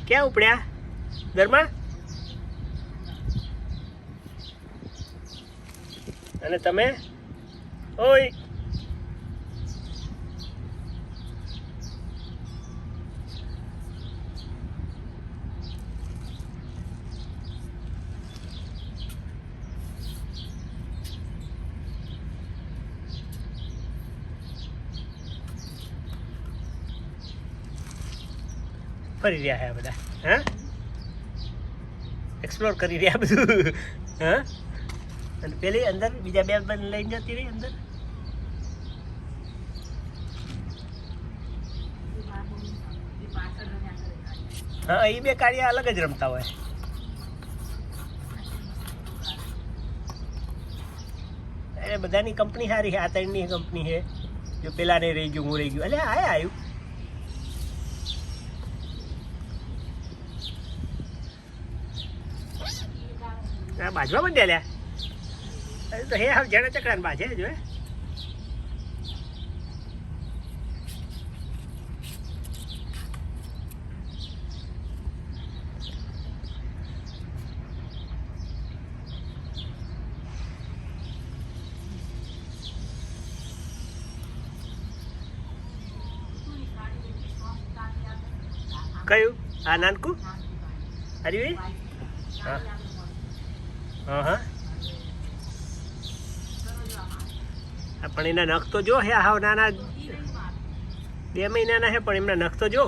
ક્યાં ઉપડ્યા દરમાં? અને તમે ઓય ફરી રહ્યા છે બધા, હા એક્સપ્લોર કરી રહ્યા બધું, હા. અને પેલી અંદર બીજા બે બન લઈને જતી રહી અંદર. હા એ બે કાર્ય અલગ જ રમતા હોય. એ બધાની કંપની સારી છે, આ ત્રણની કંપની છે. જો પેલા ને રહી ગયું, હું રહી ગયું, એટલે આવ્યું. આ બાજવા માંડ્યા લ્યા. તો હે હાવ જણા ચકડાને બાજે જો હે. કયું આ નાનકું? હરી હા હા હા. પણ એના નખ તો જો હે હાવ નાના, 2 મહિનાના હે પણ એમના નખ તો જો.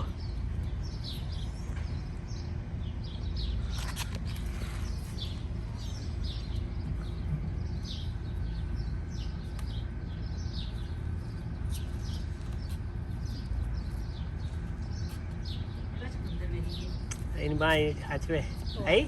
એની બા સાચવે આઈ